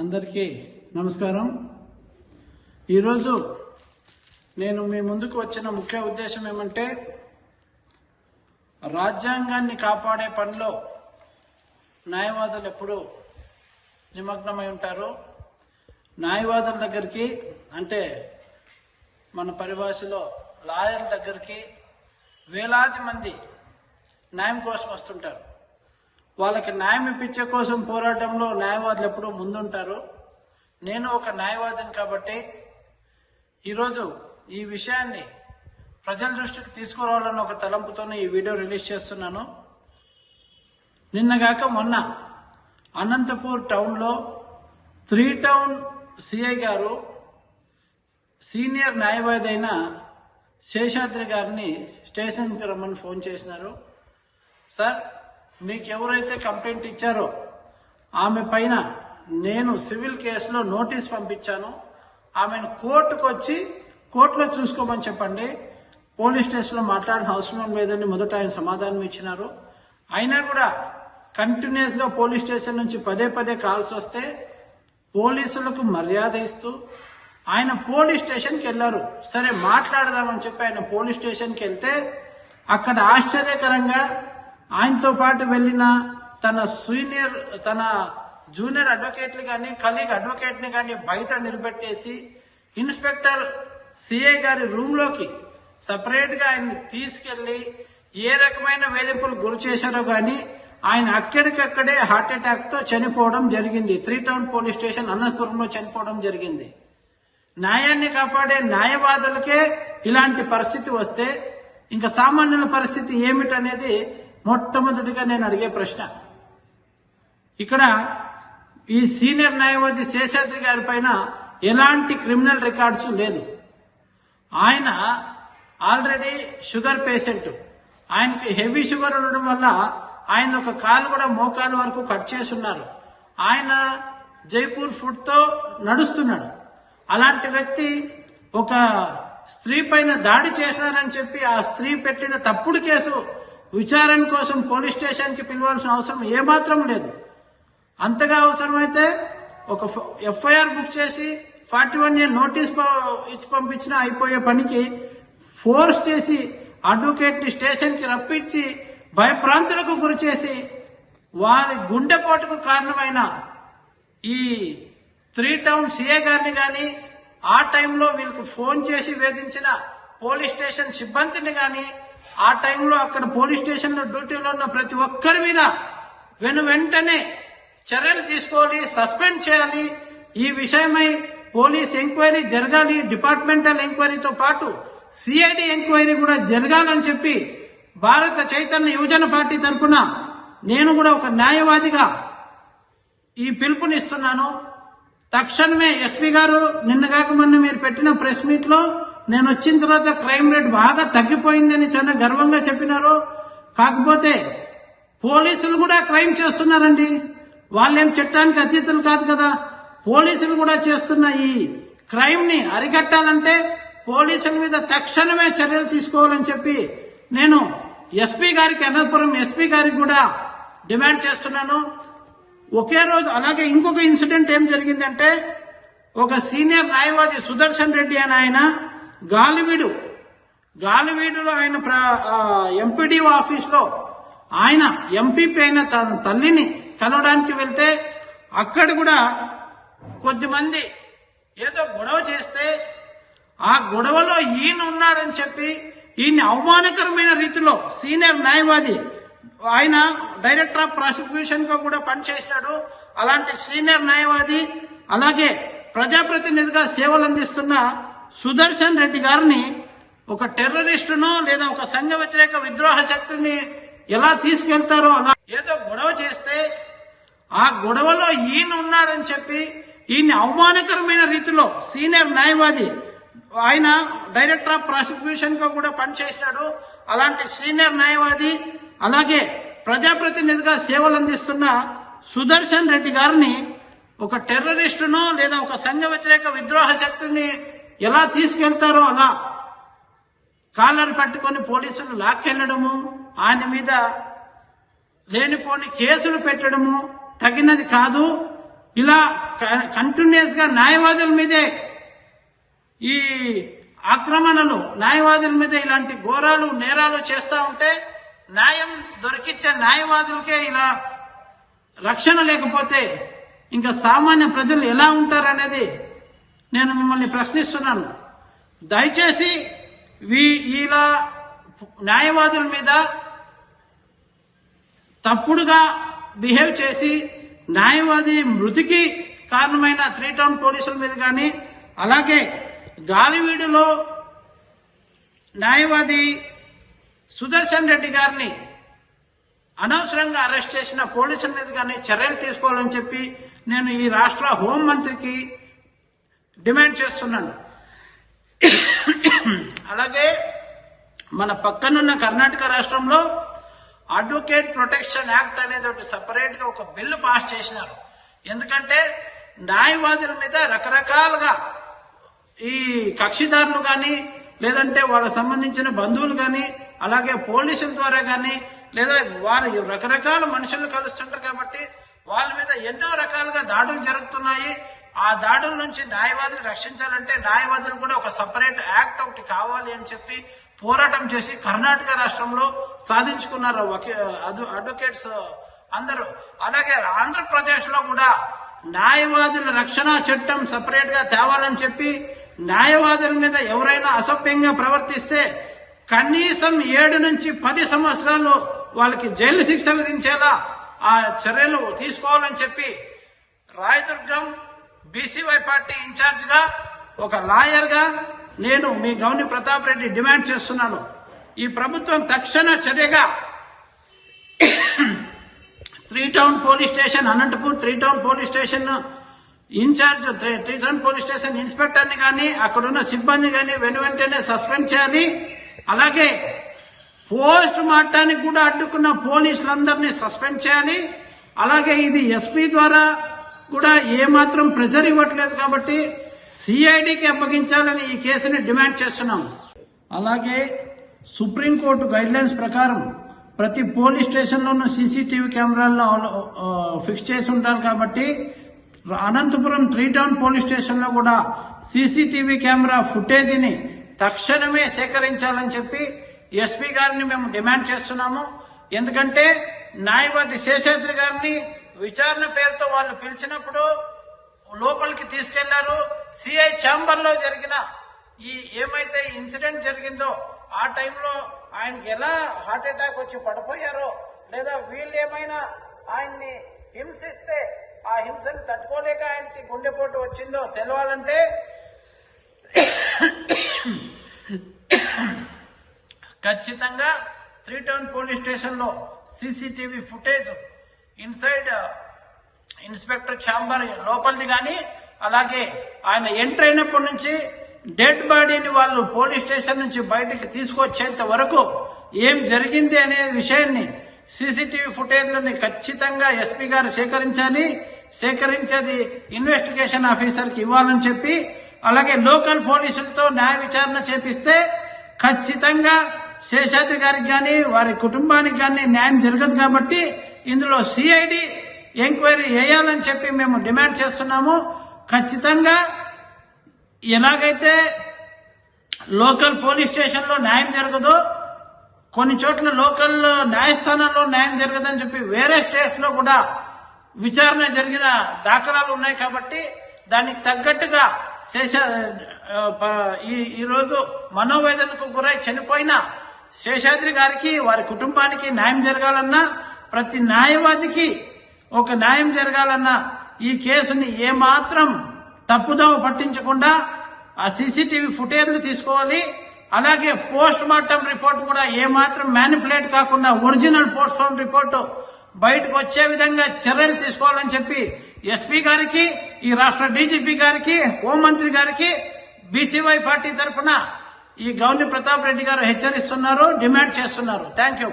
అందరికీ నమస్కారం. ఈరోజు నేను మీ ముందుకు వచ్చిన ముఖ్య ఉద్దేశం ఏమంటే, రాజ్యాంగాన్ని కాపాడే పనిలో న్యాయవాదులు ఎప్పుడూ నిమగ్నమై ఉంటారు. న్యాయవాదుల దగ్గరికి అంటే మన పరిభాషలో లాయర్ల దగ్గరికి వేలాది మంది న్యాయం కోసం వస్తుంటారు. వాళ్ళకి న్యాయం ఇప్పించే కోసం పోరాటంలో న్యాయవాదులు ఎప్పుడూ ముందుంటారు. నేను ఒక న్యాయవాదిని కాబట్టి ఈరోజు ఈ విషయాన్ని ప్రజల దృష్టికి తీసుకురావాలన్న ఒక తలంపుతోనే ఈ వీడియో రిలీజ్ చేస్తున్నాను. నిన్నగాక మొన్న అనంతపూర్ టౌన్లో 3 టౌన్ సిఐ గారు సీనియర్ న్యాయవాది అయిన శేషాద్రి గారిని స్టేషన్కి రమ్మని ఫోన్ చేసినారు. సార్, మీకు ఎవరైతే కంప్లైంట్ ఇచ్చారో ఆమె పైన నేను సివిల్ కేసులో నోటీస్ పంపించాను. ఆమెను కోర్టుకు వచ్చి కోర్టులో చూసుకోమని చెప్పండి. పోలీస్ స్టేషన్లో మాట్లాడిన అవసరం లేదని మొదట ఆయన సమాధానం ఇచ్చినారు. అయినా కూడా కంటిన్యూస్గా పోలీస్ స్టేషన్ నుంచి పదే కాల్స్ వస్తే పోలీసులకు మర్యాద ఇస్తూ ఆయన పోలీస్ స్టేషన్కి వెళ్ళారు. సరే మాట్లాడదామని చెప్పి ఆయన పోలీస్ స్టేషన్కి వెళ్తే అక్కడ ఆశ్చర్యకరంగా ఆయనతో పాటు వెళ్ళిన తన జూనియర్ అడ్వకేట్లు కానీ కలీగ్ అడ్వకేట్ని కానీ బయట నిలబెట్టేసి ఇన్స్పెక్టర్ సిఐ గారి రూమ్లోకి సపరేట్గా ఆయన్ని తీసుకెళ్లి ఏ రకమైన వేధింపులు గురి చేశారో కానీ ఆయన అక్కడికక్కడే హార్ట్ అటాక్తో చనిపోవడం జరిగింది. 3 టౌన్ పోలీస్ స్టేషన్ అనంతపురంలో చనిపోవడం జరిగింది. న్యాయాన్ని కాపాడే న్యాయవాదులకే ఇలాంటి పరిస్థితి వస్తే ఇంకా సామాన్యుల పరిస్థితి ఏమిటనేది మొట్టమొదటిగా నేను అడిగే ప్రశ్న. ఇక్కడ ఈ సీనియర్ న్యాయవాది శేషాద్రి గారి పైన ఎలాంటి క్రిమినల్ రికార్డ్స్ లేదు. ఆయన ఆల్రెడీ షుగర్ పేషెంట్. ఆయనకి హెవీ షుగర్ ఉండడం వల్ల ఆయన ఒక కాలు కూడా మోకాలు వరకు కట్ చేసున్నారు. ఆయన జైపూర్ ఫుడ్తో నడుస్తున్నాడు. అలాంటి వ్యక్తి ఒక స్త్రీ పైన దాడి చేశారని చెప్పి ఆ స్త్రీ పెట్టిన తప్పుడు కేసు విచారణ కోసం పోలీస్ స్టేషన్కి పిలవాల్సిన అవసరం ఏమాత్రం లేదు. అంతగా అవసరమైతే ఒక ఎఫ్ఐఆర్ బుక్ చేసి 41 ఇయర్ నోటీస్ ఇచ్చి పంపించినా అయిపోయే పనికి ఫోర్స్ చేసి అడ్వకేట్ని స్టేషన్కి రప్పించి భయభ్రాంతులకు గురి చేసి వారి గుండెపోటుకు కారణమైన ఈ 3 టౌన్ సిఏ గారిని కానీ ఆ టైంలో వీళ్ళకి ఫోన్ చేసి వేధించిన పోలీస్ స్టేషన్ సిబ్బందిని కానీ ఆ టైంలో అక్కడ పోలీస్ స్టేషన్లో డ్యూటీలో ఉన్న ప్రతి ఒక్కరి మీద వెంటనే చర్యలు తీసుకోవాలి, సస్పెండ్ చేయాలి. ఈ విషయమై పోలీస్ ఎంక్వైరీ జరగాలి. డిపార్ట్మెంటల్ ఎంక్వైరీతో పాటు సిఐడి ఎంక్వైరీ కూడా జరగాలని చెప్పి భారత చైతన్య యువజన పార్టీ తరఫున నేను కూడా ఒక న్యాయవాదిగా ఈ పిలుపునిస్తున్నాను. తక్షణమే ఎస్పీ గారు నిన్నగాక మొన్న మీరు పెట్టిన ప్రెస్ మీట్ లో నేను వచ్చిన తర్వాత క్రైమ్ రేట్ బాగా తగ్గిపోయిందని చాలా గర్వంగా చెప్పినారు. కాకపోతే పోలీసులు కూడా క్రైమ్ చేస్తున్నారండి. వాళ్ళేం చట్టానికి అతీతులు కాదు కదా. పోలీసులు కూడా చేస్తున్న ఈ క్రైమ్ ని అరికట్టాలంటే పోలీసుల మీద తక్షణమే చర్యలు తీసుకోవాలని చెప్పి నేను ఎస్పీ గారికి, అనంతపురం ఎస్పీ గారికి కూడా డిమాండ్ చేస్తున్నాను. ఒకే రోజు అలాగే ఇంకొక ఇన్సిడెంట్ ఏం జరిగిందంటే, ఒక సీనియర్ న్యాయవాది సుదర్శన్ రెడ్డి అని ఆయన గాలివీడులో ఆయన ఎంపీడీఓ ఆఫీస్లో ఆయన ఎంపీపీ అయిన తన తల్లిని కలవడానికి వెళ్తే అక్కడ కూడా కొద్దిమంది ఏదో గొడవ చేస్తే ఆ గొడవలో ఈయన ఉన్నారని చెప్పి ఈయన్ని అవమానకరమైన రీతిలో సీనియర్ న్యాయవాది, ఆయన డైరెక్టర్ ఆఫ్ ప్రాసిక్యూషన్ గా కూడా పనిచేశాడు. అలాంటి సీనియర్ న్యాయవాది అలాగే ప్రజాప్రతినిధిగా సేవలు అందిస్తున్న సుదర్శన్ రెడ్డి గారిని ఒక టెర్రరిస్టునో లేదా ఒక సంఘ వ్యతిరేక విద్రోహ శక్తిని ఎలా తీసుకెళ్తారో అలా ఏదో గొడవ చేస్తే ఆ గొడవలో ఈయన ఉన్నారని చెప్పి ఈయన్ని అవమానకరమైన రీతిలో సీనియర్ న్యాయవాది, ఆయన డైరెక్టర్ ఆఫ్ ప్రాసిక్యూషన్ గా కూడా పనిచేశాడు. అలాంటి సీనియర్ న్యాయవాది అలాగే ప్రజాప్రతినిధిగా సేవలు అందిస్తున్న సుదర్శన్ రెడ్డి గారిని ఒక టెర్రరిస్టునో లేదా ఒక సంఘ వ్యతిరేక విద్రోహ శక్తిని ఎలా తీసుకెళ్తారో అలా కాలర్ పట్టుకొని పోలీసులు లాక్కెళ్లడము, ఆయన మీద లేనిపోని కేసులు పెట్టడము తగినది కాదు. ఇలా కంటిన్యూస్ గా న్యాయవాదుల మీదే ఈ ఆక్రమణలు, న్యాయవాదుల మీద ఇలాంటి ఘోరాలు నేరాలు చేస్తా ఉంటే న్యాయం దొరికిచ్చే న్యాయవాదులకే ఇలా రక్షణ లేకపోతే ఇంకా సామాన్య ప్రజలు ఎలా ఉంటారనేది నేను మిమ్మల్ని ప్రశ్నిస్తున్నాను. దయచేసి ఇలా న్యాయవాదుల మీద తప్పుడుగా బిహేవ్ చేసి న్యాయవాది మృతికి కారణమైన 3 టౌన్ పోలీసుల మీద కానీ, అలాగే గాలివీడులో న్యాయవాది సుదర్శన్ రెడ్డి గారిని అనవసరంగా అరెస్ట్ చేసిన పోలీసుల మీద కానీ చర్యలు తీసుకోవాలని చెప్పి నేను ఈ రాష్ట్ర హోంమంత్రికి డిమాండ్ చేస్తున్నాను. అలాగే మన పక్కనున్న కర్ణాటక రాష్ట్రంలో అడ్వకేట్ ప్రొటెక్షన్ యాక్ట్ అనేది ఒకటి సపరేట్ గా ఒక బిల్లు పాస్ చేసినారు. ఎందుకంటే న్యాయవాదుల మీద రకరకాలుగా ఈ కక్షిదారులు కానీ, లేదంటే వాళ్ళకు సంబంధించిన బంధువులు కానీ, అలాగే పోలీసుల ద్వారా కానీ, లేదా వారు రకరకాల మనుషులు కలుస్తుంటారు కాబట్టి వాళ్ళ మీద ఎన్నో రకాలుగా దాడులు జరుగుతున్నాయి. ఆ దాడుల నుంచి న్యాయవాదులు రక్షించాలంటే న్యాయవాదులు కూడా ఒక సపరేట్ యాక్ట్ ఒకటి కావాలి అని చెప్పి పోరాటం చేసి కర్ణాటక రాష్ట్రంలో సాధించుకున్నారు అడ్వకేట్స్ అందరూ. అలాగే ఆంధ్రప్రదేశ్ లో కూడా న్యాయవాదుల రక్షణ చట్టం సపరేట్ గా తేవాలని చెప్పి న్యాయవాదుల మీద ఎవరైనా అసభ్యంగా ప్రవర్తిస్తే కనీసం 7 నుంచి 10 సంవత్సరాలు వాళ్ళకి జైలు శిక్ష విధించేలా ఆ చర్యలు తీసుకోవాలని చెప్పి రాయదుర్గం బీసీవై పార్టీ ఇన్ఛార్జ్ గా ఒక లాయర్ గా నేను మీ గౌని ప్రతాప్ రెడ్డి డిమాండ్ చేస్తున్నాను. ఈ ప్రభుత్వం తక్షణ చర్యగా 3 town police station, Anantapur 3 town police station incharge, 3 town police station inspector ని కానీ, అక్కడున్న సిబ్బంది కానీ వెంటనే సస్పెండ్ చేయాలి. అలాగే పోస్ట్ మార్టానికి కూడా అడ్డుకున్న పోలీసులందరినీ సస్పెండ్ చేయాలి. అలాగే ఇది ఎస్పీ ద్వారా కూడా ఏమాత్రం ప్రెజర్ ఇవ్వట్లేదు కాబట్టి సిఐడికి అప్పగించాలని ఈ కేసుని డిమాండ్ చేస్తున్నాం. అలాగే సుప్రీంకోర్టు గైడ్ లైన్స్ ప్రకారం ప్రతి పోలీస్ స్టేషన్లోనూ సీసీటీవీ కెమెరాల్లో ఫిక్స్ చేసి ఉంటారు కాబట్టి అనంతపురం 3 టౌన్ పోలీస్ స్టేషన్ లో కూడా సీసీటీవీ కెమెరా ఫుటేజీని తక్షణమే సేకరించాలని చెప్పి ఎస్పీ గారిని మేము డిమాండ్ చేస్తున్నాము. ఎందుకంటే న్యాయవాది శేషాద్రి గారిని విచారణ పేరుతో వాళ్ళు పిలిచినప్పుడు లోపలికి తీసుకెళ్లారు. సిఐ ఛాంబర్ లో జరిగిన ఈ ఏమైతే ఇన్సిడెంట్ జరిగిందో ఆ టైంలో ఆయనకి ఎలా హార్ట్ అటాక్ వచ్చి పడిపోయారో, లేదా వీళ్ళు ఏమైనా ఆయన్ని హింసిస్తే ఆ హింసను తట్టుకోలేక ఆయనకి గుండెపోటు వచ్చిందో తెలవాలంటే ఖచ్చితంగా 3 టౌన్ పోలీస్ స్టేషన్ లో CCTV footage inside inspector chamber లోపలిది కానీ, అలాగే ఆయన ఎంటర్ అయినప్పటి నుంచి డెడ్ బాడీని వాళ్ళు పోలీస్ స్టేషన్ నుంచి బయటికి తీసుకొచ్చేంత వరకు ఏం జరిగింది అనే విషయాన్ని సీసీటీవీ ఫుటేజ్లని ఖచ్చితంగా ఎస్పీ గారు సేకరించేది ఇన్వెస్టిగేషన్ ఆఫీసర్కి ఇవ్వాలని చెప్పి, అలాగే లోకల్ పోలీసులతో న్యాయ విచారణ చేపిస్తే ఖచ్చితంగా శేషాద్రి గారికి కానీ వారి కుటుంబానికి కానీ న్యాయం జరగదు. కాబట్టి ఇందులో సిఐడి ఎంక్వైరీ వేయాలని చెప్పి మేము డిమాండ్ చేస్తున్నాము. ఖచ్చితంగా ఎలాగైతే లోకల్ పోలీస్ స్టేషన్ లో న్యాయం జరగదో, కొన్ని చోట్ల లోకల్ న్యాయస్థానాల్లో న్యాయం జరగదని చెప్పి వేరే స్టేట్స్ లో కూడా విచారణ జరిగిన దాఖలాలు ఉన్నాయి. కాబట్టి దానికి తగ్గట్టుగా ఈ రోజు మనోవేదనకు గురై చనిపోయిన శేషాద్రి గారికి వారి కుటుంబానికి న్యాయం జరగాలన్నా, ప్రతి న్యాయవాదికి ఒక న్యాయం జరగాలన్నా ఈ కేసుని ఏమాత్రం తప్పుదోవ పట్టించకుండా ఆ సీసీటీవీ ఫుటేజ్లు తీసుకోవాలి. అలాగే పోస్ట్ మార్టం రిపోర్ట్ కూడా ఏమాత్రం మ్యానిపులేట్ కాకుండా ఒరిజినల్ పోస్ట్ మార్టం రిపోర్టు బయటకు వచ్చే విధంగా చర్యలు తీసుకోవాలని చెప్పి ఎస్పీ గారికి, ఈ రాష్ట్ర డీజీపీ గారికి, హోంమంత్రి గారికి బీసీవై పార్టీ తరఫున ఈ గౌని ప్రతాప్ రెడ్డి గారు హెచ్చరిస్తున్నారు, డిమాండ్ చేస్తున్నారు. Thank you.